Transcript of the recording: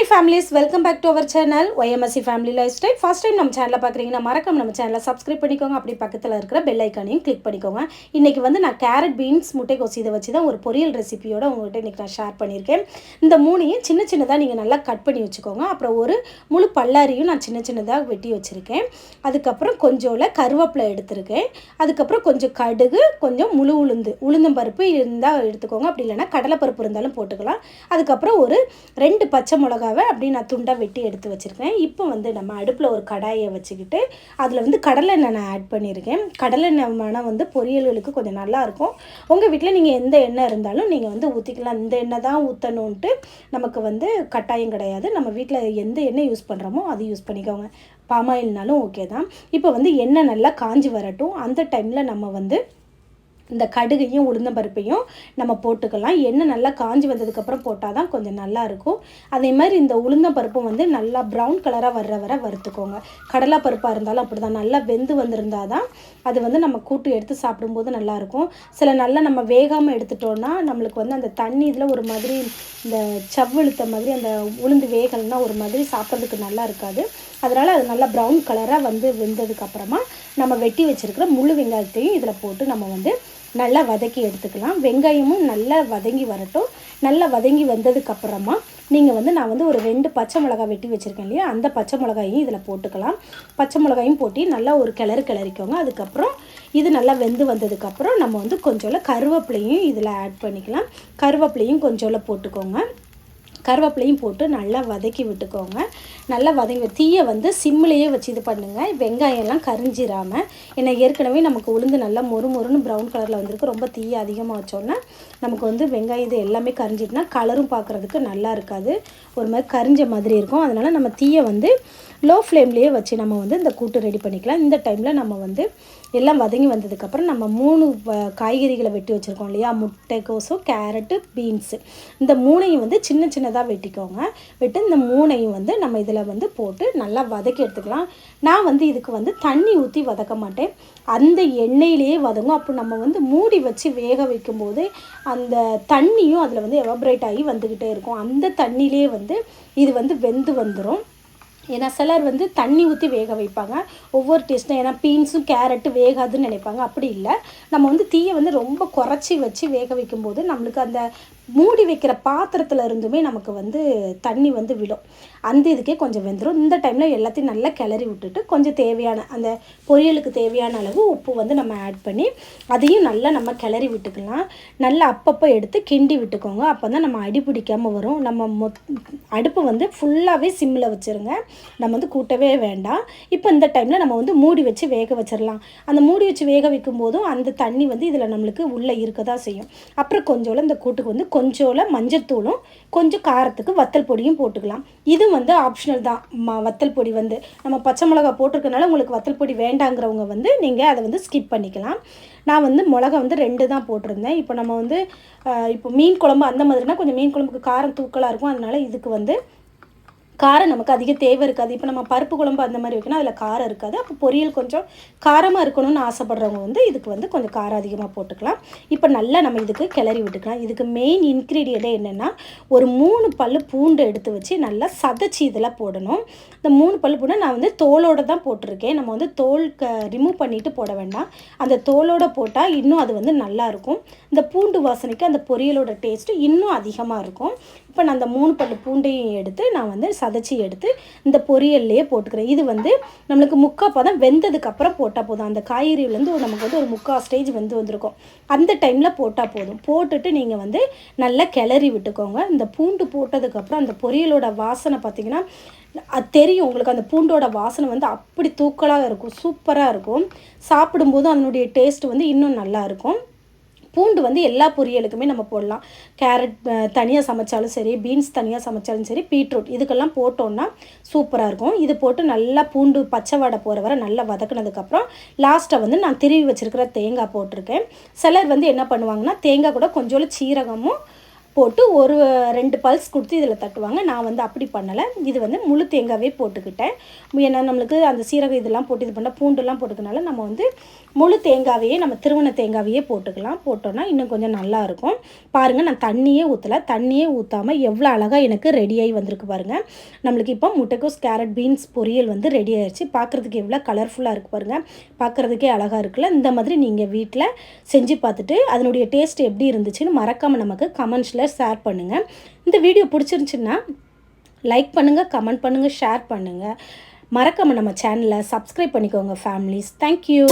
Hi families, welcome back to our channel YMSC Family Lifestyle. First time நம்ம சேனலை பார்க்குறீங்கன்னா மறக்காம நம்ம சேனலை சப்ஸ்கிரைப் பண்ணிக்கோங்க. அப்படி பக்கத்தில் இருக்கிற பெல் ஐக்கானையும் கிளிக் பண்ணிக்கோங்க. இன்றைக்கி வந்து நான் கேரட் பீன்ஸ் முட்டைக்கோஸ் இதை வச்சு தான் ஒரு பொரியல் ரெசிபியோட உங்கள்கிட்ட இன்றைக்கி நான் ஷேர் பண்ணியிருக்கேன். இந்த மூணையும் சின்ன சின்னதாக நீங்கள் நல்லா கட் பண்ணி வச்சுக்கோங்க. அப்புறம் ஒரு முழு பல்லாரியும் நான் சின்ன சின்னதாக வெட்டி வச்சுருக்கேன். அதுக்கப்புறம் கொஞ்சோல கருவேப்பிலை எடுத்திருக்கேன். அதுக்கப்புறம் கொஞ்சம் கடுகு, கொஞ்சம் முழு உளுந்தம்பருப்பு இருந்தால் எடுத்துக்கோங்க. அப்படி இல்லைன்னா கடலைப்பருப்பு இருந்தாலும் போட்டுக்கலாம். அதுக்கப்புறம் ஒரு 2 பச்சை மிளகாவை அப்படி நான் துண்டாக வெட்டி எடுத்து வச்சுருக்கேன். இப்போ வந்து நம்ம அடுப்பில் ஒரு கடாயை வச்சுக்கிட்டு அதில் வந்து கடலெண்ணெய் நான் ஆட் பண்ணியிருக்கேன். கடலெண்ணெய் மணம் வந்து பொரியல்களுக்கு கொஞ்சம் நல்லாயிருக்கும். உங்கள் வீட்டில் நீங்கள் எந்த எண்ணெய் இருந்தாலும் நீங்கள் வந்து ஊற்றிக்கலாம். இந்த எண்ணெய் தான் ஊற்றணுன்ட்டு நமக்கு வந்து கட்டாயம் கிடையாது. நம்ம வீட்டில் எந்த எண்ணெய் யூஸ் பண்ணுறோமோ அது யூஸ் பண்ணிக்கோங்க. பாமாயில்னாலும் ஓகே தான். இப்போ வந்து எண்ணெய் நல்லா காஞ்சி வரட்டும். அந்த டைமில் நம்ம வந்து இந்த கடுகையும் உளுந்தம்பருப்பையும் நம்ம போட்டுக்கலாம். எண்ணெய் நல்லா காஞ்சி வந்ததுக்கப்புறம் போட்டால் தான் கொஞ்சம் நல்லாயிருக்கும். அதே மாதிரி இந்த உளுந்தம்பருப்பும் வந்து நல்லா ப்ரௌன் கலராக வர வறுத்துக்கோங்க. கடலைப்பருப்பாக இருந்தாலும் அப்படி தான் நல்லா வெந்து வந்திருந்தால் தான் அது வந்து நம்ம கூட்டு எடுத்து சாப்பிடும்போது நல்லாயிருக்கும். சில நல்லா நம்ம வேகாமல் எடுத்துட்டோன்னா நம்மளுக்கு வந்து அந்த தண்ணி இதில் ஒரு மாதிரி இந்த சவ்விழுத்த மாதிரி அந்த உளுந்து வேகலைன்னா ஒரு மாதிரி சாப்பிட்றதுக்கு நல்லா இருக்காது. அதனால் அது நல்லா ப்ரௌன் கலராக வந்து வெந்ததுக்கப்புறமா நம்ம வெட்டி வச்சுருக்கிற முழு வெங்காயத்தையும் இதில் போட்டு நம்ம வந்து நல்லா வதக்கி எடுத்துக்கலாம். வெங்காயமும் நல்லா வதங்கி வரட்டும். நல்லா வதங்கி வந்ததுக்கப்புறமா நீங்கள் வந்து நான் வந்து ஒரு 2 பச்சை மிளகாய் வெட்டி வச்சுருக்கேன் இல்லையா, அந்த பச்சை மிளகாயும் இதில் போட்டுக்கலாம். பச்சை மிளகாயும் போட்டு நல்லா ஒரு கிளறிக்கோங்க. அதுக்கப்புறம் இது நல்லா வெந்து வந்ததுக்கப்புறம் நம்ம வந்து கொஞ்சோல கருவேப்பிலையும் இதில் ஆட் பண்ணிக்கலாம். கருவேப்பிலையும் கொஞ்சோல போட்டுக்கோங்க. கருவேப்பிலையும் போட்டு நல்லா வதக்கி விட்டுக்கோங்க. நல்லா வதங்கி தீயை வந்து சிம்மிலேயே வச்சு இது பண்ணுங்கள். வெங்காயம்லாம் கரிஞ்சிடாமல். ஏன்னா ஏற்கனவே நமக்கு உளுந்து நல்லா மொறுன்னு ப்ரௌன் கலரில் வந்திருக்கு. ரொம்ப தீயை அதிகமாக வச்சோன்னா நமக்கு வந்து வெங்காயம் இது எல்லாமே கரிஞ்சிட்டுனா கலரும் பார்க்குறதுக்கு நல்லா இருக்காது. ஒரு மாதிரி கரிஞ்ச மாதிரி இருக்கும். அதனால் நம்ம தீயை வந்து லோ ஃப்ளேம்லேயே வச்சு நம்ம வந்து இந்த கூட்டு ரெடி பண்ணிக்கலாம். இந்த டைமில் நம்ம வந்து எல்லாம் வதங்கி வந்ததுக்கப்புறம் நம்ம 3 காய்கறிகளை வெட்டி வச்சுருக்கோம் இல்லையா, முட்டைக்கோஸும் கேரட்டு பீன்ஸு, இந்த 3ஐயும் வந்து சின்ன சின்னதாக வெட்டிக்கோங்க. வெட்டு இந்த 3ஐயும் வந்து நம்ம இதில் வந்து போட்டு நல்லா வதக்கி எடுத்துக்கலாம். நான் வந்து இதுக்கு வந்து தண்ணி ஊற்றி வதக்க மாட்டேன். அந்த எண்ணெயிலேயே வதங்கும். அப்போ நம்ம வந்து மூடி வச்சு வேக வைக்கும்போது அந்த தண்ணியும் அதில் வந்து எவாப்ரேட் ஆகி வந்துக்கிட்டே இருக்கும். அந்த தண்ணியிலே வந்து இது வந்து வெந்து வந்துடும். ஏன்னா சிலர் வந்து தண்ணி ஊற்றி வேக வைப்பாங்க. ஒவ்வொரு டேஸ்ட்டும் ஏன்னா பீன்ஸும் கேரட்டு வேகாதுன்னு நினைப்பாங்க. அப்படி இல்லை. நம்ம வந்து தீயை வந்து ரொம்ப குறைச்சி வச்சு வேக வைக்கும்போது நம்மளுக்கு அந்த மூடி வைக்கிற பாத்திரத்தில் இருந்துமே நமக்கு வந்து தண்ணி வந்து விடும். அந்த இதுக்கே கொஞ்சம் வெந்துடும். இந்த டைமில் எல்லாத்தையும் நல்லா கிளறி விட்டுட்டு கொஞ்சம் தேவையான அந்த பொரியலுக்கு தேவையான அளவு உப்பு வந்து நம்ம ஆட் பண்ணி அதையும் நல்லா நம்ம கிளறி விட்டுக்கலாம். நல்லா அப்பப்போ எடுத்து கிண்டி விட்டுக்கோங்க. அப்போ தான் நம்ம அடி பிடிக்காமல் வரும். நம்ம அடுப்பு வந்து ஃபுல்லாகவே சிம்மில் வச்சுருங்க. நம்ம வந்து கூட்டவே வேண்டாம். இப்போ இந்த டைமில் நம்ம வந்து மூடி வச்சு வேக வச்சிடலாம். அந்த மூடி வச்சு வேக வைக்கும் போதும் அந்த தண்ணி வந்து இதில் நம்மளுக்கு உள்ளே இருக்க தான் செய்யும். அப்புறம் கொஞ்சோல இந்த கூட்டுக்கு வந்து கொஞ்சோல மஞ்சத்தூளும் கொஞ்சம் காரத்துக்கு வத்தல் பொடியும் போட்டுக்கலாம். இது வந்து ஆப்ஷனல் தான். வத்தல் பொடி வந்து நம்ம பச்சை மிளகா போட்டிருக்கனால உங்களுக்கு வத்தல் பொடி வேண்டாங்கிறவங்க வந்து நீங்கள் அதை வந்து ஸ்கிப் பண்ணிக்கலாம். நான் வந்து மிளகா வந்து 2 தான் போட்டிருந்தேன். இப்போ நம்ம வந்து இப்போ மீன் குழம்பு அந்த மாதிரினா கொஞ்சம் மீன் குழம்புக்கு காரம் தூக்கலாக இருக்கும். அதனால் இதுக்கு வந்து காரம் நமக்கு அதிக தேவை இருக்காது. இப்போ நம்ம பருப்பு குழம்பு அந்த மாதிரி வைக்கணும், அதில் காரம் இருக்காது. அப்போ பொரியல் கொஞ்சம் காரமாக இருக்கணும்னு ஆசைப்படுறவங்க வந்து இதுக்கு வந்து கொஞ்சம் காரம் அதிகமாக போட்டுக்கலாம். இப்போ நல்லா நம்ம இதுக்கு கிளறி விட்டுக்கலாம். இதுக்கு மெயின் இன்க்ரீடியண்ட்டே என்னென்னா ஒரு 3 பல் பூண்டு எடுத்து வச்சு நல்லா சதைச்சி இதில் போடணும். இந்த 3 பல் பூண்டை நான் வந்து தோலோடு தான் போட்டிருக்கேன். நம்ம வந்து தோல் ரிமூவ் பண்ணிவிட்டு போட வேண்டாம். அந்த தோலோடு போட்டால் இன்னும் அது வந்து நல்லாயிருக்கும். இந்த பூண்டு வாசனைக்கு அந்த பொரியலோட டேஸ்ட்டு இன்னும் அதிகமாக இருக்கும். இப்போ நான் அந்த 3 பல் பூண்டையும் எடுத்து நான் வந்து சதைச்சி எடுத்து இந்த பொரியல்லையே போட்டுக்கிறேன். இது வந்து நம்மளுக்கு 3/4 பதம் வெந்ததுக்கப்புறம் போட்டால் போதும். அந்த காய்கறியிலேருந்து நமக்கு வந்து ஒரு 3/4 ஸ்டேஜ் வந்திருக்கும். அந்த டைமில் போட்டால் போதும். போட்டுட்டு நீங்கள் வந்து நல்லா கிளறி விட்டுக்கோங்க. இந்த பூண்டு போட்டதுக்கப்புறம் அந்த பொரியலோட வாசனை பார்த்திங்கன்னா அது தெரியும் உங்களுக்கு. அந்த பூண்டோட வாசனை வந்து அப்படி தூக்கலாக இருக்கும். சூப்பராக இருக்கும். சாப்பிடும்போது அதனுடைய டேஸ்ட் வந்து இன்னும் நல்லாயிருக்கும். பூண்டு வந்து எல்லா பொரியலுக்குமே நம்ம போடலாம். கேரட் தனியாக சமைச்சாலும் சரி, பீன்ஸ் தனியாக சமைச்சாலும் சரி, பீட்ரூட் இதுக்கெல்லாம் போட்டோன்னா சூப்பராக இருக்கும். இது போட்டு நல்லா பூண்டு பச்சை வாடை போகிற வரை நல்லா வதக்குனதுக்கப்புறம் லாஸ்ட்டாக வந்து நான் திருவி வச்சுருக்கிற தேங்காய் போட்டிருக்கேன். சிலர் வந்து என்ன பண்ணுவாங்கன்னா தேங்காய் கூட கொஞ்சோண்டு சீரகமும் போட்டு ஒரு 2 பல்ஸ் கொடுத்து இதில் தட்டுவாங்க. நான் வந்து அப்படி பண்ணலை. இது வந்து முழு தேங்காவே போட்டுக்கிட்டேன். ஏன்னா நம்மளுக்கு அந்த சீரகம் இதெல்லாம் போட்டு இது பண்ணால் பூண்டுலாம் போட்டுக்கனால நம்ம வந்து முழு தேங்காவையே நம்ம திருவண்ண தேங்காவையே போட்டுக்கலாம். போட்டோன்னா இன்னும் கொஞ்சம் நல்லாயிருக்கும். பாருங்கள், நான் தண்ணியே ஊற்றலை. தண்ணியே ஊற்றாமல் எவ்வளோ அழகாக எனக்கு ரெடியாகி வந்திருக்கு பாருங்கள். நம்மளுக்கு இப்போ முட்டைக்கோஸ் கேரட் பீன்ஸ் பொரியல் வந்து ரெடி ஆயிடுச்சு. பார்க்குறதுக்கு எவ்வளோ கலர்ஃபுல்லாக இருக்குது பாருங்கள். பார்க்குறதுக்கே அழகாக இருக்குல்ல. இந்த மாதிரி நீங்கள் வீட்டில் செஞ்சு பார்த்துட்டு அதனுடைய டேஸ்ட் எப்படி இருந்துச்சுன்னு மறக்காமல் நமக்கு கமெண்ட்ஸில் ஷேர் பண்ணுங்கள். இந்த வீடியோ பிடிச்சிருந்துச்சுன்னா லைக் பண்ணுங்கள், கமெண்ட் பண்ணுங்கள், ஷேர் பண்ணுங்கள். மறக்காமல் நம்ம சேனலை சப்ஸ்கிரைப் பண்ணிக்கோங்க ஃபேமிலிஸ். தேங்க்யூ.